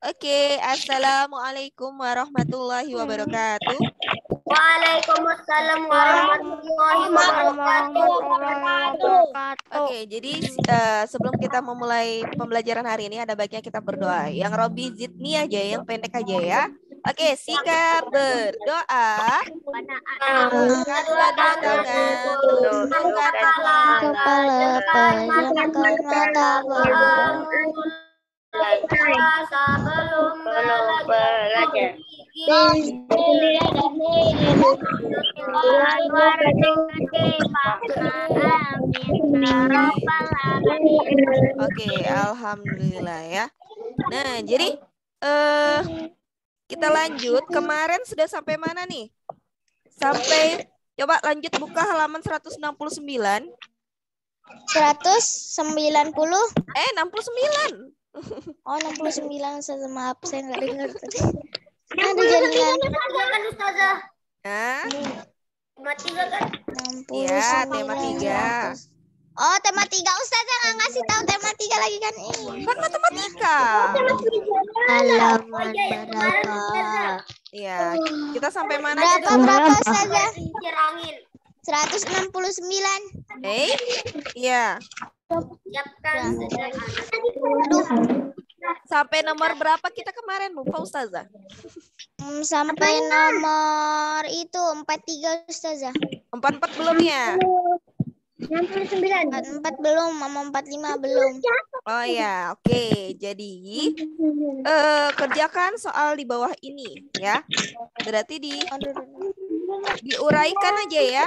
Oke, Assalamualaikum warahmatullahi wabarakatuh. Waalaikumsalam warahmatullahi wabarakatuh. Oke, jadi sebelum kita memulai pembelajaran hari ini ada baiknya kita berdoa. Yang Robi Zidni aja, yang pendek aja ya. Oke, sikap berdoa. Angkat kedua tangan, tundukkan Kepala pejamkan mata Belum belajar. Oke, alhamdulillah ya. Nah, jadi kita lanjut. Kemarin sudah sampai mana nih? Sampai coba lanjut buka halaman 169. 190. 69. Oh, 69. Maaf, saya nggak dengar tadi. Ada jaringan. Kan Ustazah? Nah, Tema 3 kan? 69. iya, tema 3. Oh, tema 3. Ustazah nggak ngasih tahu tema 3 lagi kan ini. Kan matematika. Halaman berapa? Iya, kita sampai mana? Berapa Ustazah? Kincir angin. 169. Iya. Siapkan sederhana. Sampai nomor berapa kita kemarin lupa Ustazah? Sampai nomor itu 43 Ustazah. 44 belum ya? 44 belum, sama 45 belum. Oh ya, oke. Jadi kerjakan soal di bawah ini ya. Berarti diuraikan aja ya.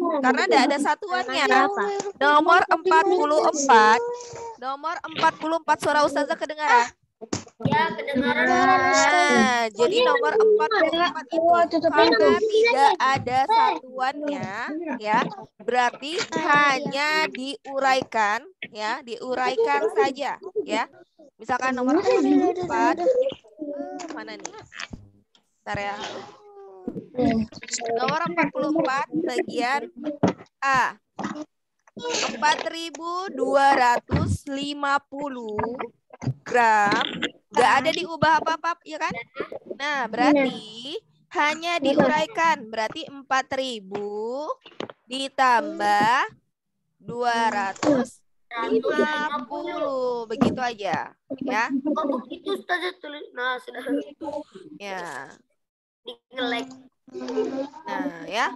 Karena ada satuannya. Nomor 44. Nomor 44 suara Ustazah kedengaran? Ya, kedengaran. Nah, jadi nomor 44 itu karena tidak ada satuannya ya, berarti hanya diuraikan ya, diuraikan saja ya. Misalkan nomor 44 mana nih? Bentar ya. Nomor 44 bagian A. 4.250 gram, nggak ada diubah apa-apa ya kan? Nah, berarti hanya diuraikan, berarti 4.000 ditambah 250, begitu aja ya. Oh, begitu Ustazah tulis. Nah, sudah. Ya. Di-nge-like. Nah, ya.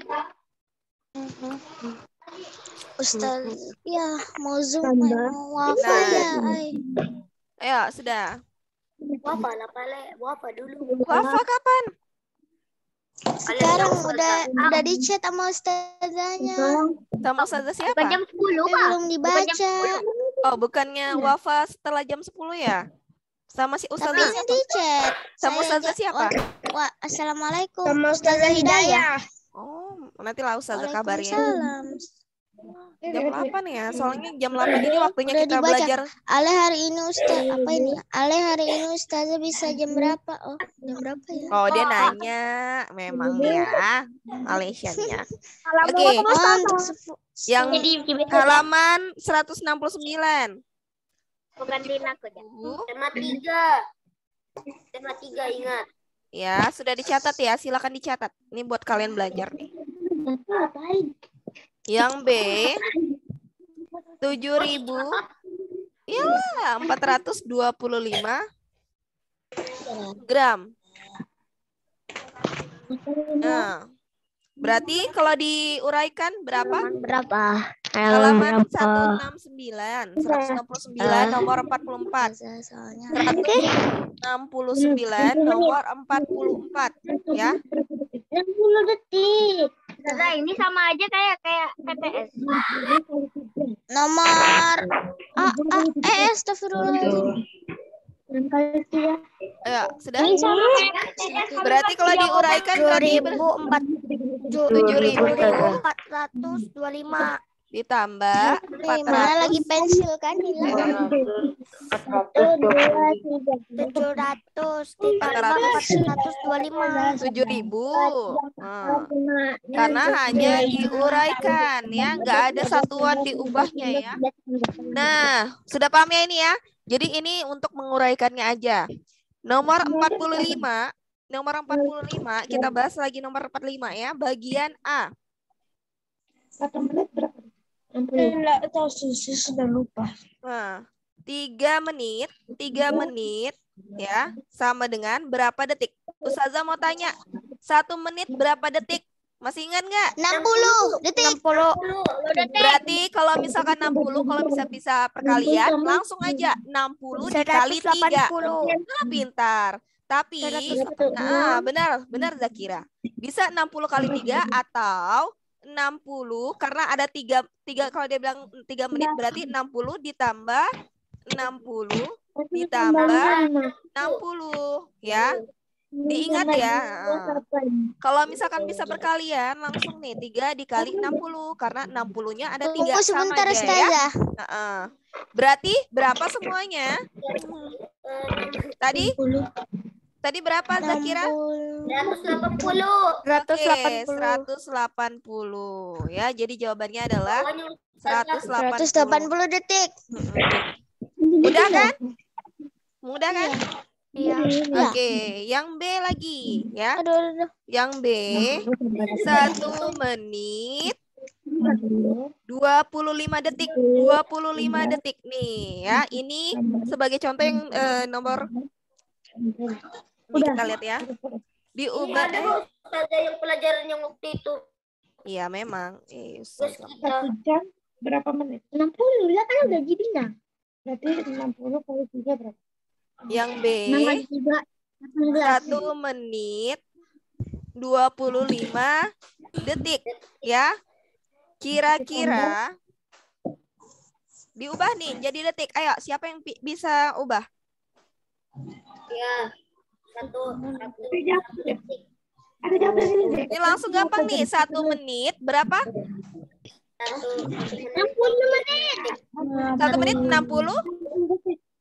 Ustaz, ya mau zoom, mau wafa ya, Ayo, sudah. Wafa lah, wafa dulu. Wafa kapan? Sekarang udah di chat sama ustazahnya. Sama Ustazah siapa? Jam 10, Pak. Belum dibaca. Oh, bukannya wafa setelah jam 10 ya? Sama si Tapi Ustazah ini di chat. sama Ustazah siapa? Wah, assalamualaikum. Sama Ustazah Hidayah. Oh, nantilah Ustazah kabarnya. Waalaikumsalam. Jam 8 ya, soalnya jam 8 ini waktunya Udah kita dibaca. belajar. Ale hari ini Ustaz, apa ini? Ale hari ini Ustazah bisa jam berapa? Oh, jam berapa ya? Oh, dia nanya memang ya, Malaysianya. Oke, Oh, untuk yang halaman 169. Gantiin aku ya. Tema 3. Tema 3 ingat. Ya, sudah dicatat ya, silakan dicatat. Ini buat kalian belajar nih. Yang B 7.000. Iyalah, 425 gram. Nah, berarti kalau diuraikan berapa? Halaman 169 nomor 44. 169 nomor 44 ya. 60 detik. Nah, ini sama aja kayak PTS. nomor astagfirullahaladzim. Ya, sudah. Berarti kalau diuraikan berarti 7.425 ditambah 400. Mana lagi pensil kan? 700 ditambah 425 7.000. Karena hanya diuraikan ya, nggak ada satuan diubahnya ya. Nah, sudah paham ya ini ya? Jadi ini untuk menguraikannya aja. Nomor 45. Nomor 45, kita bahas lagi nomor 45 ya. Bagian A. 1 menit berapa? Enggak tahu sih, sudah lupa. Nah, 3 menit ya, sama dengan berapa detik? Ustazah mau tanya, 1 menit berapa detik? Masih ingat nggak? 60 detik. 10 Berarti kalau misalkan 60, kalau bisa perkalian, langsung aja 60 dikali 3. Nah, pintar. Tapi, benar Zakira. Bisa 60 kali 3 atau 60, karena ada 3 kalau dia bilang 3 menit, berarti 60 ditambah 60 ditambah 60 ya. Diingat ya. Kalau misalkan bisa perkalian, langsung nih 3 dikali 60, karena 60-nya ada 3 Tunggu sama sebentar, aja ya. Ustazah. Berarti berapa semuanya? Tadi berapa Zakira? 180. Oke, 180 ya. Jadi jawabannya adalah 180 detik. Mudah kan? Mudah kan? Iya. Oke, yang B lagi ya. Aduh. Yang B 1 menit 25 detik. 25 detik nih ya. Ini sebagai contoh yang nomor ini kita lihat ya. Diubah Ada yang pelajaran yang waktu itu. Iya, memang. 1 jam berapa menit? 60 ya kan udah jadinya. Berarti 60 kali 3 berapa? Yang B 1 menit 25 detik ya. Kira-kira diubah nih jadi detik. Ayo, siapa yang bisa ubah? Ya. 1 detik. Ini langsung gampang nih. 1 menit berapa? 60 menit. 1 menit 60?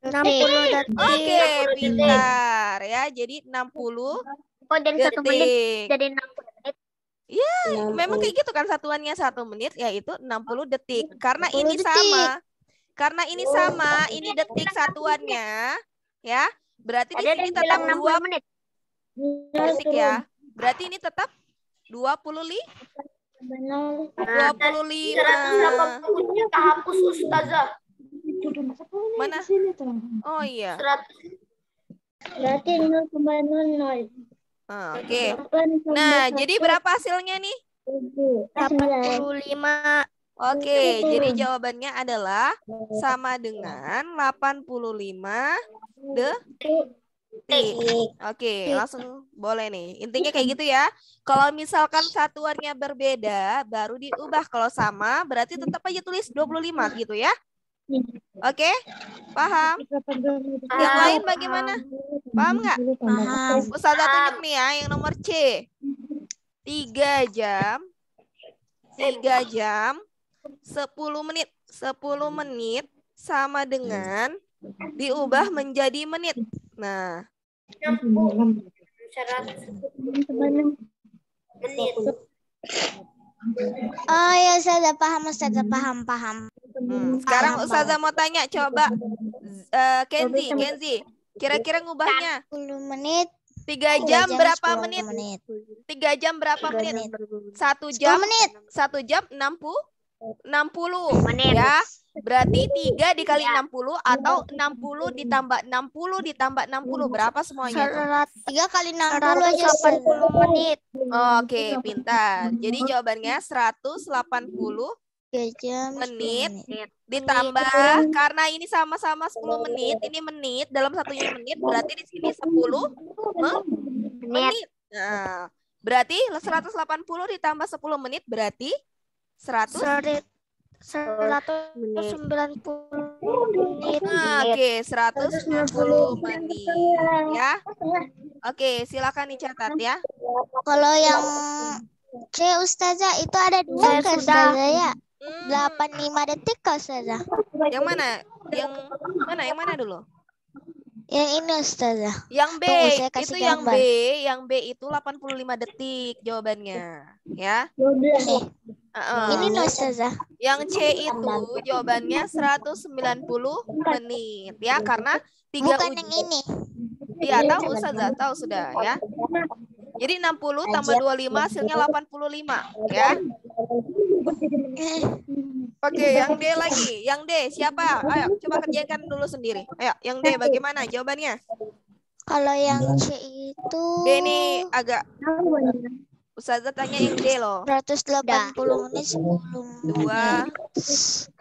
60 detik. Oke, pintar ya. Jadi 60 Dan 1 menit detik. jadi 60 menit. Ya, memang kayak gitu kan, satuannya 1 menit yaitu 60 detik. Karena 60 ini detik. sama. Karena ini sama, ini detik satuannya ya. Berarti di sini tetap 2 menit. detik ya. Berarti ini tetap 25. 180 kita hapus Ustazah. Mana? Oh iya. 100. Berarti 0,00. Oke. Nah, jadi berapa hasilnya nih? 85. Oke, jadi jawabannya adalah sama dengan 85 detik. Oke, langsung boleh nih. Intinya kayak gitu ya. Kalau misalkan satuannya berbeda, baru diubah. Kalau sama, berarti tetap aja tulis 25 gitu ya. Oke, paham? Yang lain bagaimana? Paham nggak? Paham. Ustazah tunjuk nih ya, yang nomor C. 3 jam 10 menit. 10 menit sama dengan diubah menjadi menit. Nah, 100 menit. Oh ya, Ustazah paham, paham. Sekarang Ustazah mau tanya, coba Kenzi, kira-kira ngubahnya 10 menit. 3 jam berapa 10 menit? menit? 3 jam berapa menit? 1 10 jam menit. 1 jam 60 Menit. ya. Berarti 3 dikali 60 atau 60 ditambah 60 ditambah 60 berapa semuanya tuh? 3 kali 60 aja 80 menit. Oke, pintar. Jadi jawabannya 180 3 jam menit 10 menit. ditambah, karena ini sama-sama 10 menit, ini menit, dalam satunya menit, berarti di sini 10 menit. Nah, berarti 180 ditambah 10 menit berarti 190 menit. Oke, 190 menit ya. Oke, silakan dicatat ya. Kalau yang C Ustazah itu ada 2 kan Ustazah ya? 85 detik kan Ustazah? Yang mana? Yang mana dulu? Yang ini Ustazah. Yang B, Tunggu, saya kasih itu yang gambar. yang B itu 85 detik jawabannya, ya. Ini no Ustazah. Yang C itu jawabannya 190 menit, ya, karena 3 Bukan yang ini. Iya, tahu Ustazah, tahu sudah ya. Jadi 60 tambah 25 hasilnya 85 ya. Oke, yang D lagi. Yang D siapa? Ayo coba kerjakan dulu sendiri. Ayo, yang D bagaimana jawabannya? Kalau yang C itu D ini agak Ustazah tanya yang D loh. 180 menit 10 2 menit.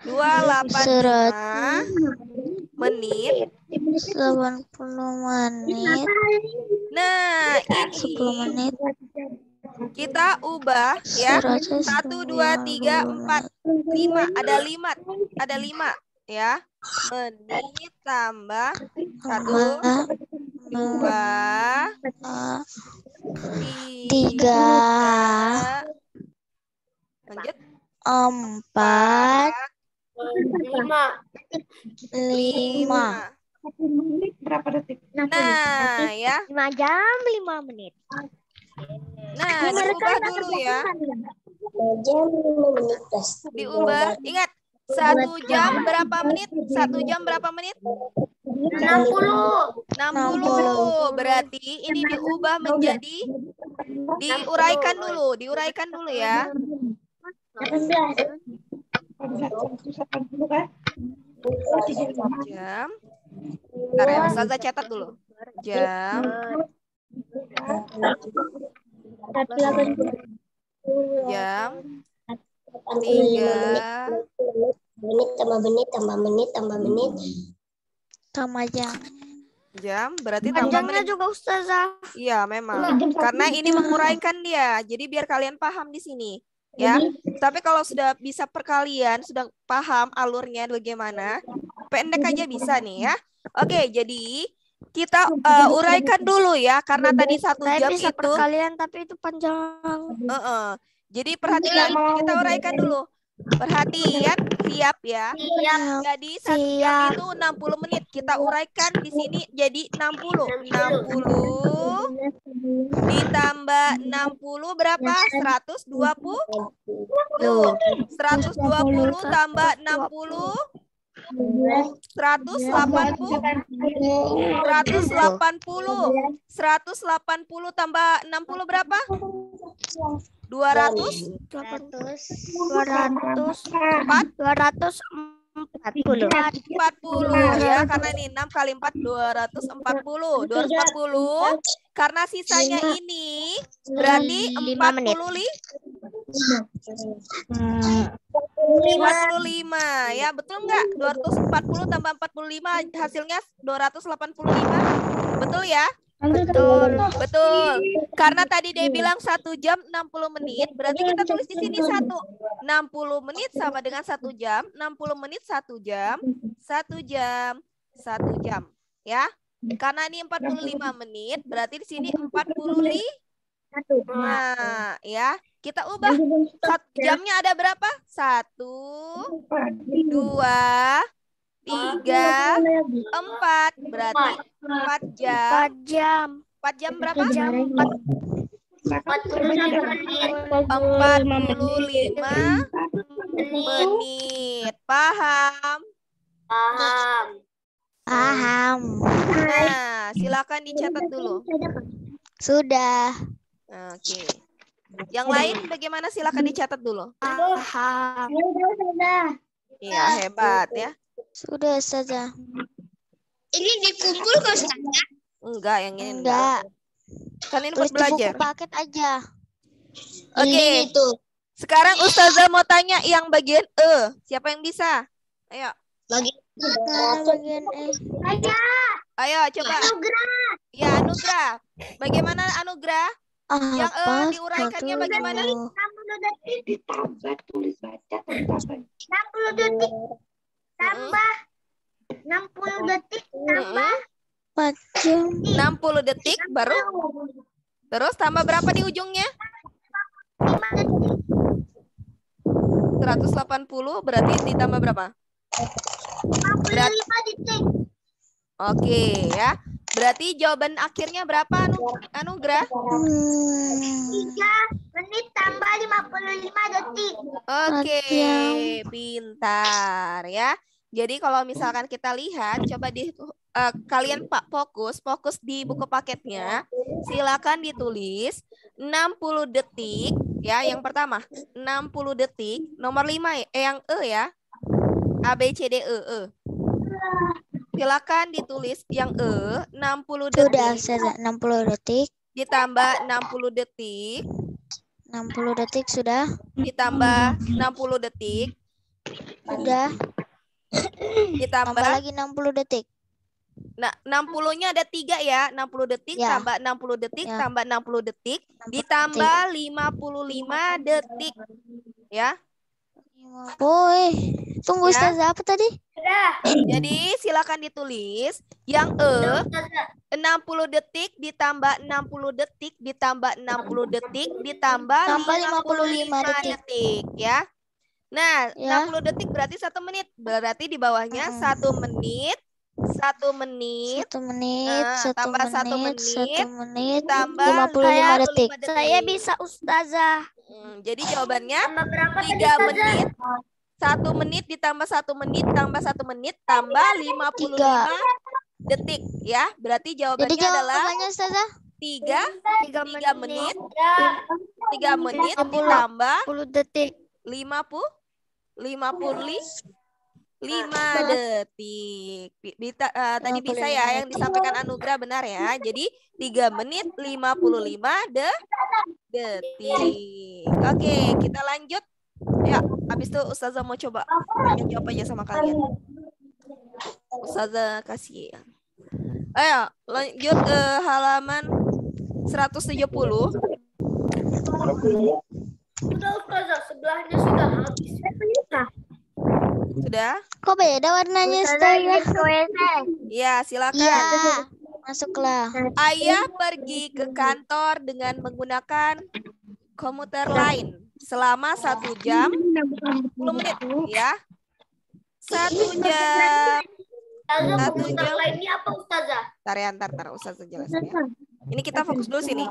285 menit. 80 menit. Nah, 10 ini menit. kita ubah ya. 1 2 3 4 5 ada 5 ya. Menit tambah 1 2 3 lanjut 4 5. Berapa detik? Nah, ya. 5 jam 5 menit. Nah, diubah dulu ya. Diubah. Ingat, 1 jam berapa menit? 1 jam berapa menit? 60. 60. Berarti ini diubah menjadi diuraikan dulu ya. Jam. Bentar ya, Ustazah catat dulu. Jam. Jam 3. Menit tambah menit tambah menit tambah menit sama jam. Jam berarti tambah menit juga Ustazah. Iya, memang. Karena ini menguraikan dia. Jadi biar kalian paham di sini, ya. Tapi kalau sudah bisa perkalian, sudah paham alurnya bagaimana, pendek aja bisa nih ya. Oke, jadi kita uraikan dulu ya, karena tadi 1 jam bisa itu. perkalian tapi itu panjang. Jadi perhatikan, kita uraikan dulu. Perhatian, siap ya. Jadi 1 jam itu 60 menit. Kita uraikan di sini jadi 60. 60 ditambah 60 berapa? 120? 120 tambah 60 180 tambah 60 berapa? 240 ya, karena ini 6 kali 4 240 karena sisanya ini berarti 45 ya, betul nggak? 240 tambah 45 hasilnya 285, betul ya? Betul. Karena tadi dia bilang 1 jam 60 menit, berarti kita tulis di sini 1. 60 menit sama dengan 1 jam, 60 menit 1 jam, 1 jam, 1 jam, ya. Karena ini 45 menit, berarti di sini 45. Nah, ya. Kita ubah. Jamnya ada berapa? 1, 2, 3, 4. Berarti 4 jam. 4 jam berapa? 45 menit. Paham? Paham. Nah, silakan dicatat dulu. Sudah. Oke. Yang lain bagaimana? Silakan dicatat dulu. Paham. Iya, hebat ya. Sudah saja. Ini dikumpul ke Ustazah? Enggak, yang ini Enggak. Kan ini Tulis buat di buku belajar. paket aja. Oke. Sekarang Ustazah mau tanya yang bagian E. Siapa yang bisa? Ayo. Bagian E. Ayo coba. Ya, Anugrah. Bagaimana Anugrah? Yang diuraikannya bagaimana? 60 detik ditambah tulis baca 60 detik tambah 60 detik tambah 4 jam. 60 detik baru. Terus tambah berapa di ujungnya? 180 berarti ditambah berapa? 55 detik. Oke ya. Berarti jawaban akhirnya berapa Anugrah? 3 menit tambah 55 detik. Oke, pintar ya. Jadi kalau misalkan kita lihat, coba kalian Pak fokus di buku paketnya. Silakan ditulis 60 detik ya. Yang pertama 60 detik. Nomor 5 yang E ya. A B C D E. Silakan ditulis yang E 60 detik. Sudah 60 detik. Ditambah 60 detik. 60 detik sudah. Ditambah 60 detik. Sudah. Ditambah Tambah lagi 60 detik. Nah, 60-nya ada 3 ya. 60 detik Ya. tambah 60 detik Ya. tambah 60 detik 60 ditambah 55 detik. Ya. Boy, tunggu Ya. Ustazah apa tadi? Jadi silakan ditulis yang E 60 detik ditambah 60 detik ditambah 60 detik ditambah 55 detik ya. Nah, Ya. 60 detik berarti 1 menit. Berarti di bawahnya 1 menit, 1 menit, 1 menit, nah, 1 tambah 1 menit, menit, 1 menit, tambah 55 detik. Saya bisa Ustazah. Jadi jawabannya Tambah berapa 3 menit, 1 menit ditambah 1 menit, tambah 1 menit, tambah 55 detik ya. Berarti jawabannya Jadi adalah jawabannya Ustazah 3 menit, 3 menit ditambah 10 detik. 55 detik. Tadi bisa ya yang disampaikan Anugrah benar ya. Jadi 3 menit 55 detik. Oke, kita lanjut. Ya, habis itu Ustazah mau coba tanya jawab aja sama kalian. Ustazah kasih. Ayo, lanjut halaman 170. Sudah Ustazah, sebelahnya sudah habis. Sudah? Kok beda warnanya Ustazah? Ya, silakan. Iya, masuklah. Ayah pergi ke kantor dengan menggunakan komuter lain selama 1 jam 10 menit ya. 1 jam. 1 jam. Lainnya apa Ustazah? Ntar Ustazah jelasin ya. Ini kita fokus dulu sini.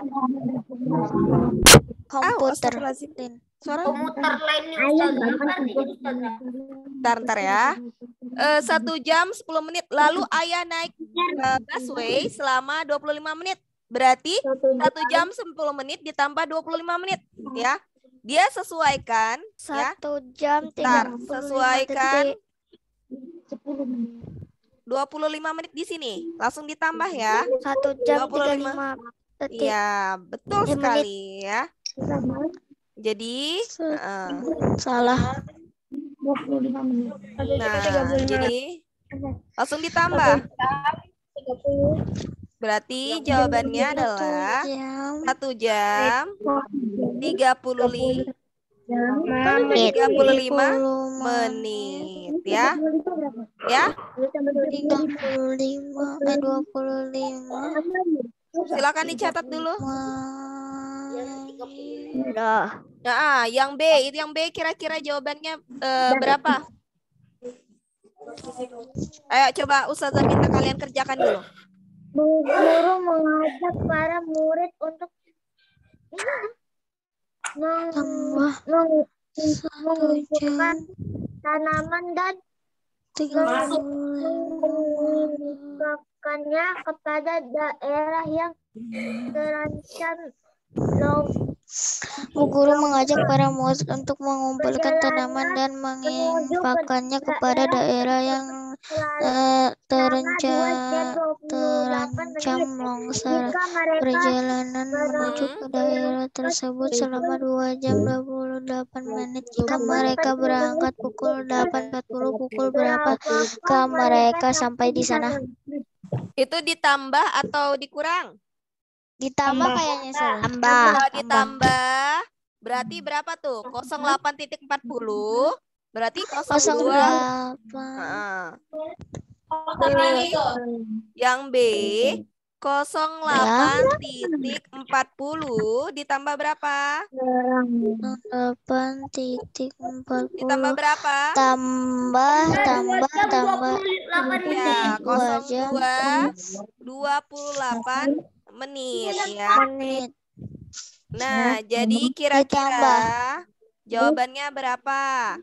Komputer. Suara? Komuter lainnya Ustazah. Apa artinya Ustazah? Ntar ya. 1 jam 10 menit. Lalu ayah naik busway selama 25 menit. Berarti 1 jam 10 menit ditambah 25 menit. Ya. Dia sesuaikan. 1 jam 35 sesuaikan detik. 25 menit di sini. Langsung ditambah ya. 1 jam 25 detik. Ya, betul sekali ya. Jadi Salah. nah, jadi langsung ditambah. Berarti jawabannya adalah 1 jam 35 menit ya. Ya. 25. Silakan dicatat dulu. Nah, yang B, kira-kira jawabannya berapa? Ayo coba Ustazah minta kalian kerjakan dulu. Guru mengajak para murid untuk mengumpulkan tanaman dan mengumpulkannya kepada daerah yang terancam Bu Guru mengajak para murid untuk mengumpulkan tanaman dan menginfakkannya kepada daerah yang terancam longsor. Perjalanan menuju ke daerah tersebut selama 2 jam 28 menit. Jika mereka berangkat pukul 8.40, pukul berapakah mereka sampai di sana? Itu ditambah atau dikurang? Ditambah kayaknya salah. Kalau ditambah berarti berapa tuh? 08.40 berarti 02. Nah. Jadi yang B 08.40 ditambah berapa? 8.40 Ditambah berapa? tambah Ya, 2 28 menit ya. Nah, jadi kira-kira jawabannya berapa?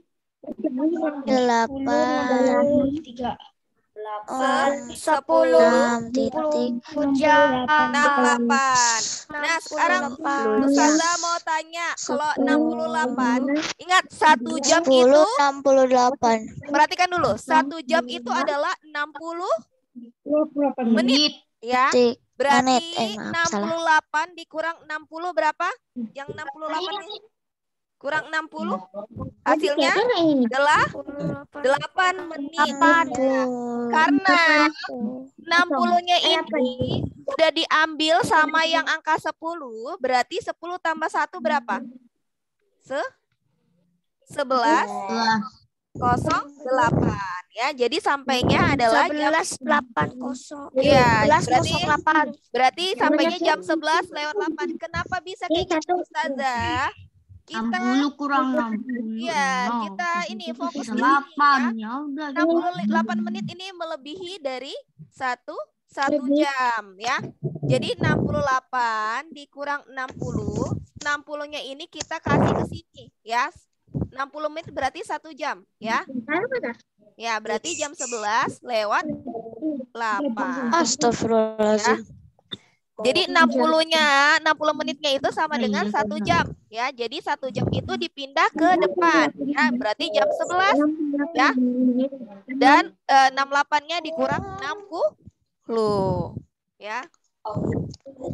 6 titik 68. Nah, sekarang Ustazah mau tanya, kalau 68, ingat 1 jam 10 itu, 68 perhatikan dulu, 1 jam itu adalah 60 menit, ya. titik Berarti menit. Maaf, salah. 68 dikurang 60 berapa? Yang 68 nih. Kurang 60, hasilnya adalah 8 menit. Karena 60-nya ini sudah diambil sama yang angka 10, berarti 10 tambah 1 berapa? 11,08 ya. Jadi sampainya adalah jam 11.80. ya, berarti sampainya jam 11:08. Kenapa bisa kayak gitu, Ustazah? Kita 60 kurang 60. ya, kita ini fokus di sini 8 ya. ya udah. 68 menit ini melebihi dari satu jam ya. Jadi 68 dikurang 60. 60-nya ini kita kasih ke sini ya. 60 menit berarti 1 jam ya. Ya, berarti jam 11:08. Astagfirullahaladzim. Jadi 60 menitnya itu sama dengan 1 jam ya. Jadi 1 jam itu dipindah ke depan ya. Berarti jam 11 ya. Dan 68-nya dikurang 60 ya.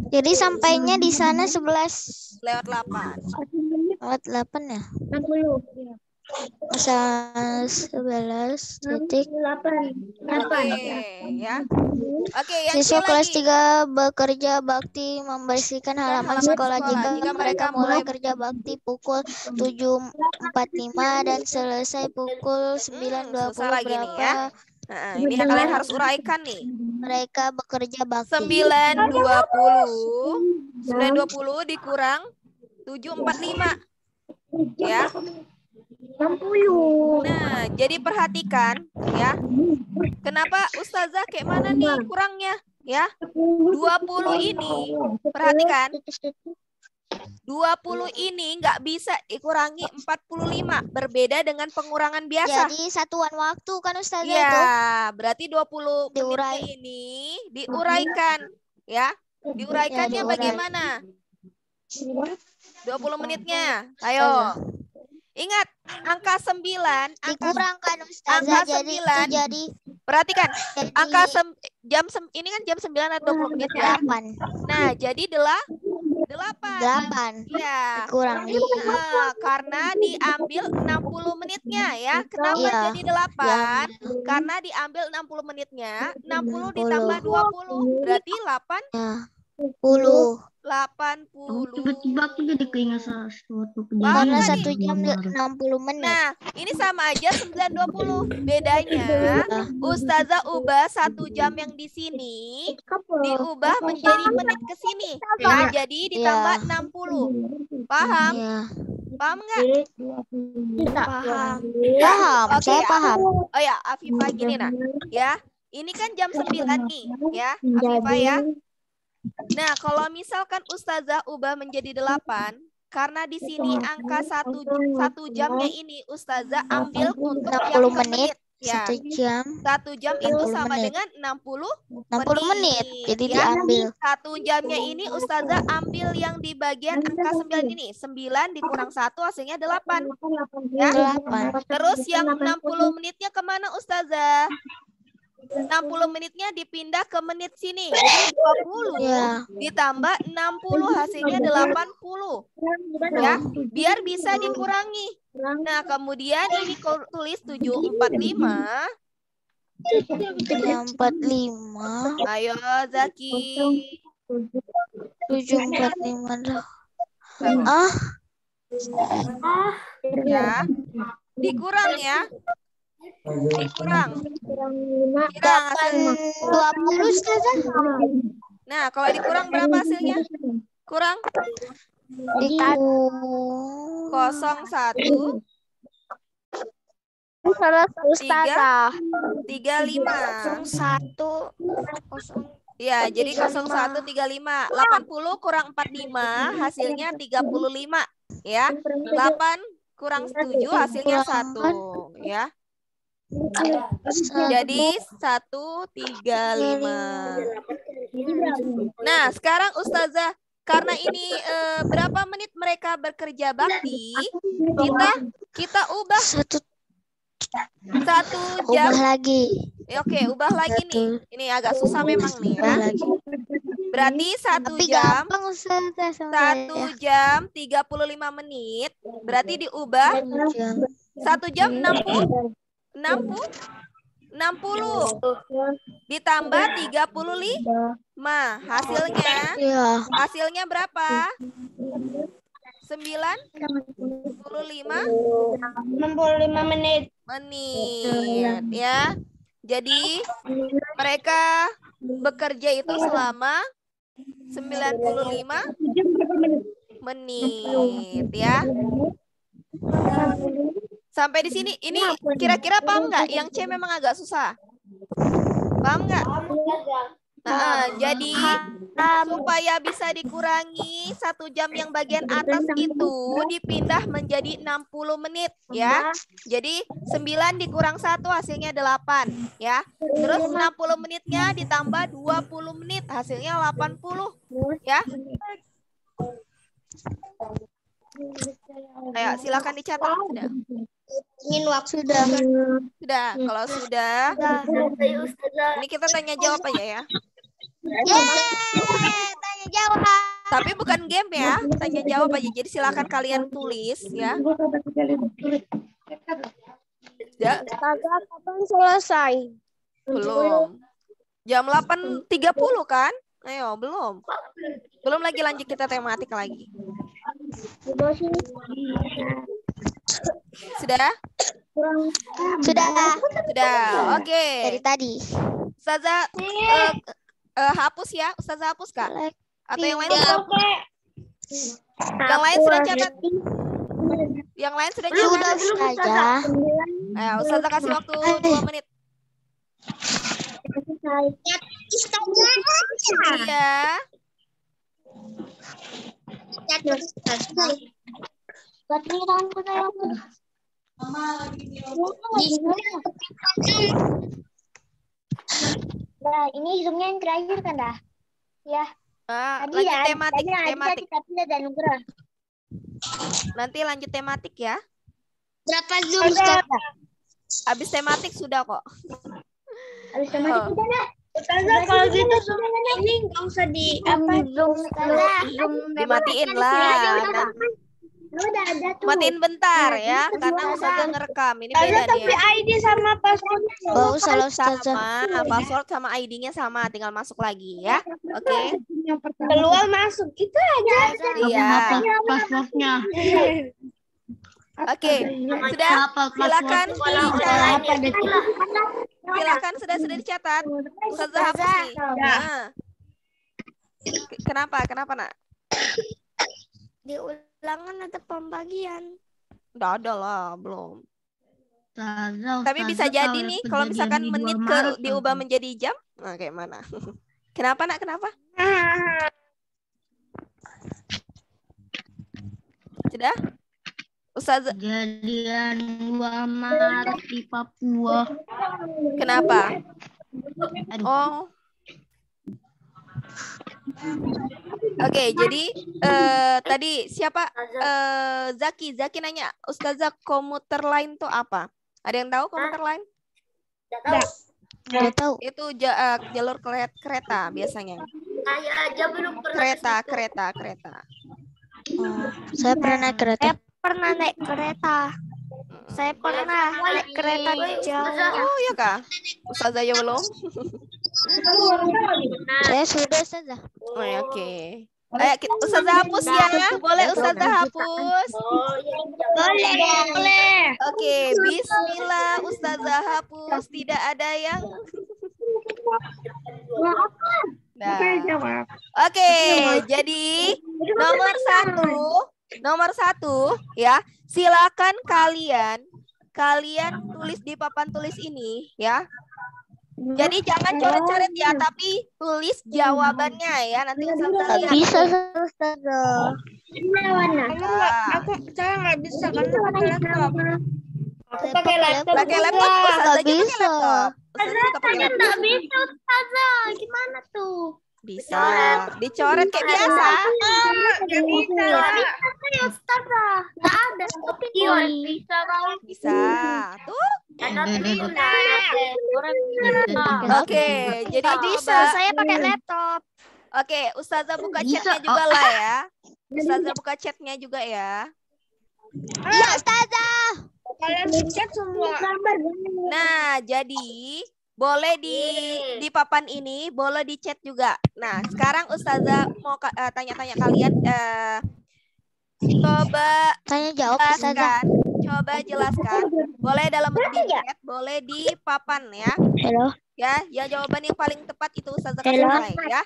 Jadi sampainya di sana 11 lewat 8. lewat 8 ya. 11 titik 8 ya. Oke, yang siswa C kelas lagi. 3 bekerja bakti membersihkan halaman sekolah jika mereka mulai kerja bakti pukul 7.45 dan selesai pukul 9.20 susah lagi nih berapa ya. Nah, ini yang kalian harus uraikan nih. mereka bekerja bakti? 9.20 dikurang 7.45 ya. 60. Nah, jadi perhatikan ya. Kenapa Ustazah kayak mana nih kurangnya ya? 20 ini, perhatikan. 20 ini nggak bisa dikurangi 45. Berbeda dengan pengurangan biasa. Jadi satuan waktu kan Ustazah ya, itu? Berarti 20 menitnya ini diuraikan ya. Diuraikannya bagaimana? 20 menitnya. Ayo. Ingat, angka 9, dikurangkan Ustazah, angka 9. jadi perhatikan, jadi, angka ini kan jam 9 atau 20 menit ya. 8. Nah, jadi 8. Ya. Kurang karena diambil 60 menitnya ya. Kenapa jadi 8? Karena diambil 60 menitnya. 60 ditambah 20 berarti 80. Tiba-tiba aku jadi keinget sesuatu Karena kejadian. 1 jam 60 menit. Nah, ini sama aja 9.20. Bedanya Ustazah ubah 1 jam yang di sini diubah menjadi menit ke sini. Nah, jadi ditambah 60. Paham? Paham nggak? Paham. Oke, Saya paham. Oh ya, Afifah gini nah. Ya, ini kan jam 9 nih, ya, Afifah ya. Nah, kalau misalkan Ustazah ubah menjadi 8, karena di sini angka 1 jamnya ini Ustazah ambil untuk 60 yang menit. Ya. 1 jam. 1 jam itu sama menit. dengan 60 menit. Jadi ya. diambil. 1 jamnya ini Ustazah ambil yang di bagian angka 9 ini. 9 dikurang 1 hasilnya 8. Ya. 8. Terus yang 60 menitnya kemana Ustazah? 60 menitnya dipindah ke menit sini. Jadi 20 ditambah 60 hasilnya 80. Ya, biar bisa dikurangi. Nah, kemudian ini tulis 745. 745. Ayo Zaki. 745. Ya. Dikurang ya. Dikurang 20 Ustazah. Nah, kalau dikurang berapa hasilnya? Kurang 01 Ustazah. 35 1 Ya, jadi 0135. 80 kurang 45 hasilnya 35 ya. 8 kurang 7 hasilnya 1 ya. Jadi 135. Nah, sekarang Ustazah, karena ini berapa menit mereka bekerja bakti, kita ubah 1 jam. Ubah lagi. Oke, ubah lagi nih. Ini agak susah memang nih ya. Berarti 1 jam. 1 jam 35 menit. Berarti diubah 1 jam 60 ditambah 35. Hasilnya berapa? 65 menit ya. Jadi mereka bekerja itu selama 95 menit ya. Sampai di sini ini kira-kira paham nggak? Yang C memang agak susah. Paham nggak? Nah, jadi supaya bisa dikurangi 1 jam yang bagian atas itu dipindah menjadi 60 menit ya. Jadi 9 dikurang 1 hasilnya 8 ya. Terus 60 menitnya ditambah 20 menit hasilnya 80 ya. Ayo silakan dicatat. ingin waktu sudah. Kalau sudah ini kita tanya jawab aja ya. Tanya jawab. Tapi bukan game ya, tanya jawab aja. Jadi silakan kalian tulis ya. Ya. Kapan selesai? Belum. Jam 8.30 kan? Ayo, belum. Belum lagi lanjut kita tematik lagi. Sudah? Sudah. Oke. Dari tadi. Ustazah hapus ya, Ustazah hapus Kak. Atau yang lain sudah? Yang lain sudah catat? Yang lain sudah catat? Sudah, Ustazah. Ayo, Ustazah kasih waktu 2 menit. Iya. Nah, ini zoomnya yang terakhir kan dah? Ya. Lanjut tematik. Nanti lanjut tematik ya. Berapa zoom sekarang? Habis tematik sudah kok. Habis tematik sudah dah. Ustazah kalau gitu ini nggak usah di zoom dimatiin lah. Matiin bentar ya, karena Ustazah ngerekam. Ini beda tapi nih. ID sama passwordnya Sama, password sama ID-nya sama, tinggal masuk lagi ya. Oke. Keluar masuk itu aja. Iya. Passwordnya. Oke, sudah. Silakan dicatat. Silakan sudah dicatat. Ustazah hapus nih. Nah. Kenapa nak? Di ulangan ada pembagian. Udah ada lah, belum. Ustazah, Tapi bisa jadi nih kalau misalkan menit diubah menjadi jam, nah kayak mana? Kenapa nak? Kenapa? Sudah? Ustazah. Kejadian 2 Maret di Papua. Kenapa? Aduh. Oh. Oke, jadi tadi siapa? Zaki nanya, Ustazah komuter lain tuh apa? Ada yang tahu komuter lain? Nggak tahu. Itu jalur kereta biasanya. Saya aja belum pernah. Kereta. Saya pernah naik kereta. Saya pernah naik kereta jauh. Oh ya kak? Ustazah ya belum? Saya sudah, Ustazah. Oh ya, oke. Ayo Ustazah hapus ya. Boleh Ustazah hapus? Boleh. Oke, bismillah Ustazah hapus. Tidak ada yang Oke, jadi nomor satu ya, silakan kalian tulis di papan tulis ini ya. Jadi jangan coret-coret ya, tapi tulis jawabannya ya. Nanti Ustazah lihat. Bisa, Ustazah. Saya nggak bisa karena pakai laptop. Aku pakai laptop. Pakai laptop, Ustazah juga pakai laptop. Ustazah juga pakai laptop. Nggak bisa, Ustazah. Gimana tuh? Bisa. Dicoret kayak biasa. Nggak bisa. Ya, Ustazah. Nggak ada. Bisa. Bisa. Tuh. Oke, jadi Bisa, saya pakai laptop. Oke, Ustazah buka chatnya juga lah ya. Ustazah buka chatnya juga ya. Iya, Ustazah. Kalian chat semua. Nah, jadi boleh di papan ini, boleh di chat juga. Nah, sekarang Ustazah mau tanya-tanya kalian. Coba Tanya jawab, Ustazah. jelaskan. Boleh dalam bentuk chat, boleh di papan ya. Halo. Ya, jawaban yang paling tepat itu Ustazah kasih nilai ya.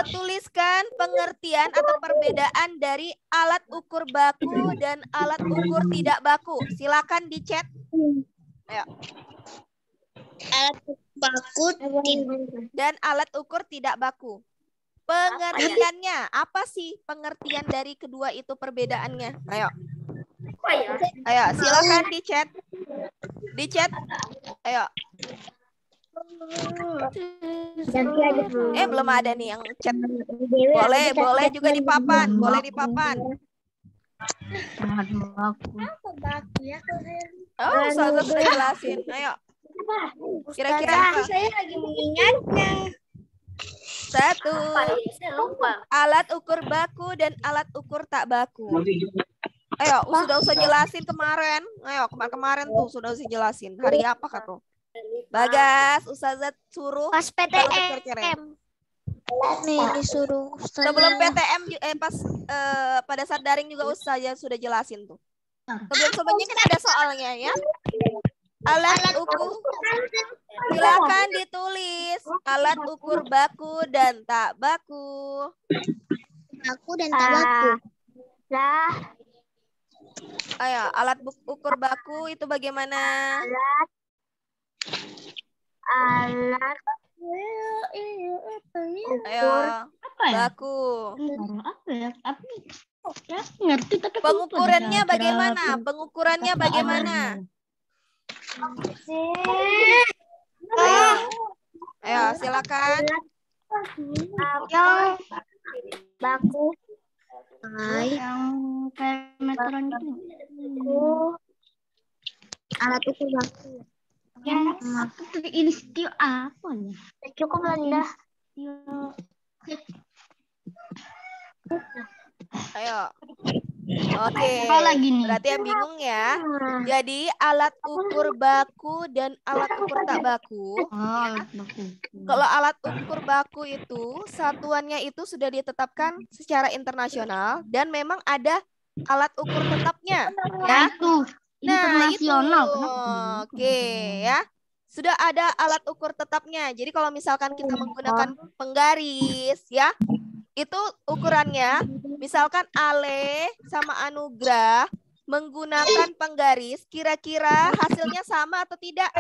Tuliskan pengertian atau perbedaan dari alat ukur baku dan alat ukur tidak baku. Silakan di chat. Ayo. Alat baku Dan alat ukur tidak baku. Pengertiannya apa sih pengertian dari kedua itu perbedaannya? Ayo. Ayo, silakan di chat. Di chat. Ayo. Belum ada nih yang chat. Boleh juga di papan, boleh di papan. Oh, Ustazah sudah jelasin. Ayo. Kira-kira apa? Saya lagi mengingatnya. 1. Alat ukur baku dan alat ukur tak baku. Ayo, sudah usah jelasin kemarin. Ayo, kemarin tuh sudah usah jelasin. Hari apa kak tuh? Bagas, Ustazah suruh Pas PTM. Nih disuruh Ustazah. Sebelum PTM pas pada saat daring juga Ustazah sudah jelasin tuh. Sebelumnya kan ada soalnya ya. Alat ukur, silakan ditulis. Alat ukur baku dan tak baku. Baku dan tak baku. Ayo, alat ukur baku itu bagaimana? Alat Ayo, Apa ya? baku. Apa ya? Tapi ya, ngerti tapi aku lupa Pengukurannya cara- bagaimana? Pengukurannya bagaimana? Ayo, silakan. baku yang kayak meteran itu. alat ukur baku Ya, aku tuh ini stio apa ya? cukup rendah. Stio. Ayo. Oke. Apa lagi nih? Berarti yang bingung ya. Jadi alat ukur baku dan alat ukur tak baku. Oh, alat baku. Kalau alat ukur baku itu satuannya itu sudah ditetapkan secara internasional dan memang ada alat ukur tetapnya ya. Itu Nah, itu. internasional. Oke ya. Sudah ada alat ukur tetapnya. Jadi kalau misalkan kita menggunakan penggaris ya, itu ukurannya misalkan Ale sama Anugrah menggunakan penggaris, kira-kira hasilnya sama atau tidak?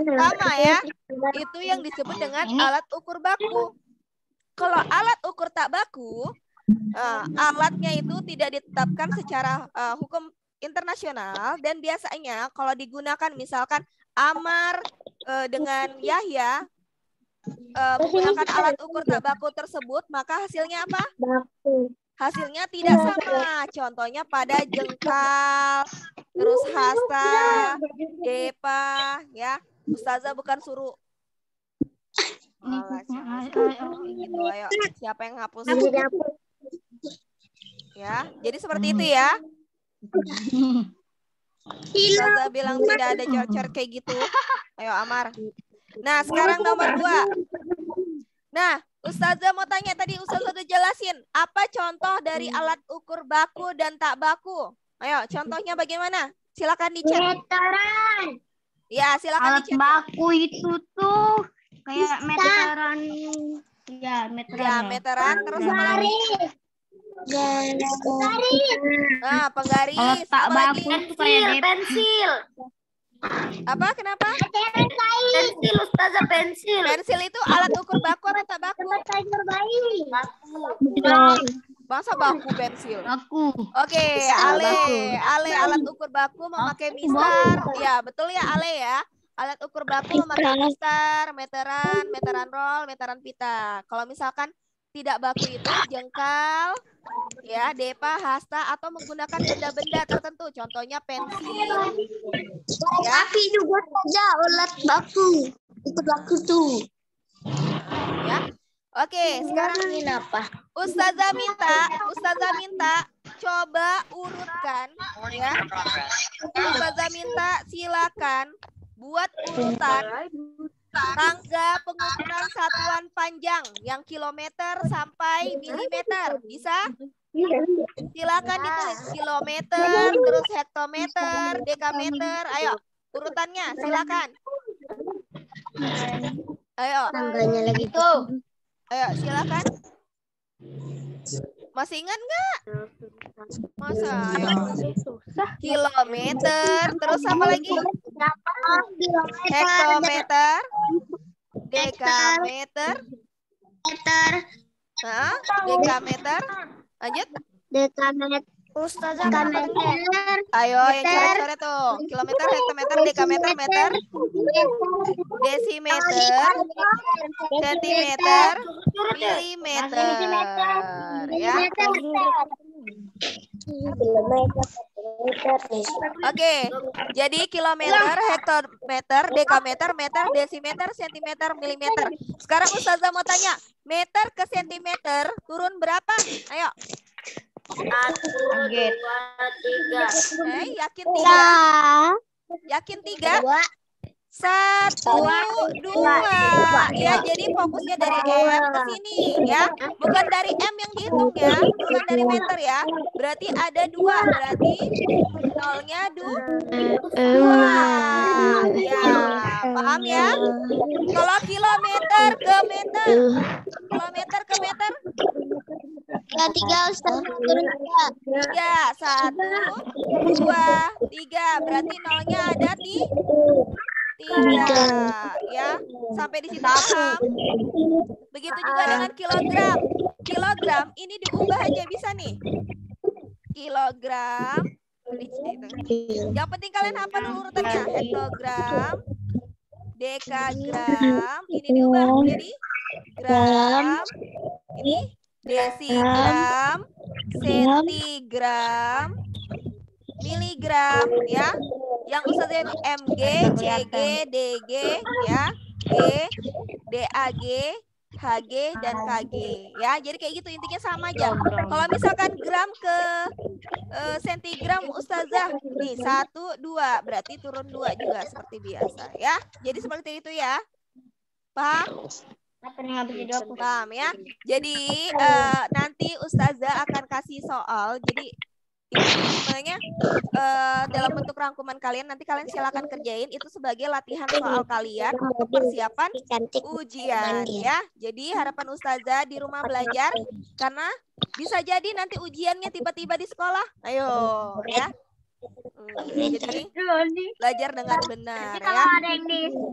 Sama ya. Itu yang disebut dengan alat ukur baku. Kalau alat ukur tak baku, alatnya itu tidak ditetapkan secara hukum internasional dan biasanya kalau digunakan misalkan Amar dengan Yahya menggunakan alat ukur tak baku tersebut, maka hasilnya apa? Hasilnya tidak sama. Contohnya pada jengkal, terus hasta, depa, ya. Ustazah bukan suruh. Gitu, ayo. Siapa yang hapus? Ya, jadi seperti itu ya. Ustazah bilang tidak ada coret-coret kayak gitu. Ayo Amar. Nah, sekarang nomor 2. Nah, Ustazah mau tanya, tadi Ustazah udah jelasin apa contoh dari alat ukur baku dan tak baku. Ayo, contohnya bagaimana? Silakan di chat. Meteran. Ya, silakan Alat di chat. baku itu tuh kayak meteran. Ya, meteran. Ya, meteran terus apa lagi? Nah, penggaris. Alat tak Apa lagi? baku itu kayak Pensil. Apa? Kenapa? Pensil, Ustazah, pensil. Pensil itu alat ukur baku atau tak baku? Masa baku pensil? Aku. Oke, Ale alat ukur baku memakai mistar. Ya, betul ya Ale ya. Alat ukur baku memakai mistar, meteran roll, meteran pita. Kalau misalkan tidak baku itu jengkal, ya, depa, hasta atau menggunakan benda-benda tertentu. Contohnya pensil. Ya. Tapi juga saja ulat baku. Ikut baku tuh. Ya. Oke, sekarang Ustazah minta coba urutkan ya. Ustazah minta silakan buat urutan tangga pengukuran satuan panjang yang kilometer sampai milimeter. Bisa? Silakan ditulis kilometer, terus hektometer, dekameter. Ayo, urutannya silakan. Ayo. Tangganya lagi tuh. Ayo, silakan. Masih ingat nggak? Masa? Ayo. Kilometer, terus apa lagi? Hektometer, dekameter, nah, dekameter. Lanjut. Dekameter. Ayo, yang coret-coret tuh. Kilometer, hektometer, dekameter, meter, desimeter, sentimeter, milimeter. Ya. Oke, jadi kilometer, hektometer, dekameter, meter, desimeter, sentimeter, milimeter. Sekarang Ustazah mau tanya, meter ke sentimeter turun berapa? Ayo. 1, 2, 3. Yakin 3? Yakin 3? 1, 2. Ya, jadi fokusnya dari M ke sini ya. Bukan dari M yang dihitung ya. Bukan dari meter ya. Berarti ada 2. Berarti nolnya 2. Ya, paham ya? Kalau kilometer ke meter. Kilometer ke meter. 3 Ustaz. 3, 1, 2, 3. Berarti nolnya ada di 3. Ya, sampai di situ paham. Begitu juga dengan kilogram. Kilogram ini diubah aja bisa nih. Kilogram. Yang penting kalian hafal dulu urutannya. Hektogram, dekagram, ini diubah menjadi gram. Ini desigram, sentigram, miligram ya. Yang Ustazah ini mg, cg, dg ya, g, dag, hg dan kg ya. Jadi kayak gitu intinya sama aja. Kalau misalkan gram ke sentigram Ustazah nih 1, 2 berarti turun 2 juga seperti biasa ya. Jadi seperti itu ya. Paham? Paham ya. Jadi nanti Ustazah akan kasih soal. Jadi ini sebenarnya dalam bentuk rangkuman kalian. Nanti kalian silakan kerjain itu sebagai latihan soal kalian untuk persiapan ujian ya. Jadi harapan Ustazah di rumah belajar karena bisa jadi nanti ujiannya tiba-tiba di sekolah. Ayo ya. Jadi belajar dengan benar nanti kalau ya. ada yang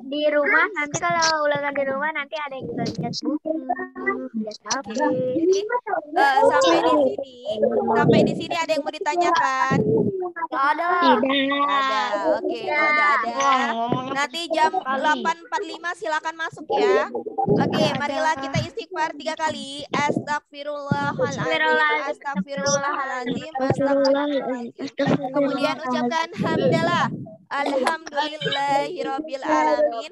di rumah, nanti kalau ulangan di rumah nanti ada yang lihat buku. Oke, jadi sampai di sini ada yang mau ditanyakan? Ada. Ada. Oke, udah ada. Nanti jam 8.45 silakan masuk ya. Oke, marilah kita istighfar 3 kali. Astagfirullahaladzim, astagfirullahaladzim, astagfirullahaladzim. Kemudian ucapkan hamdalah. Alhamdulillahirabbil alamin.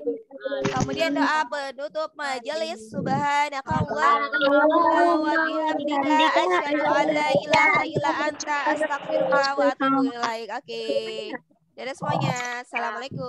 Kemudian doa penutup majelis. Subhanakallahumma wa bihamdika asyhadu an la ilaha illa anta astaghfiruka wa atubu ilaik. Oke. Dadah semuanya. Assalamualaikum.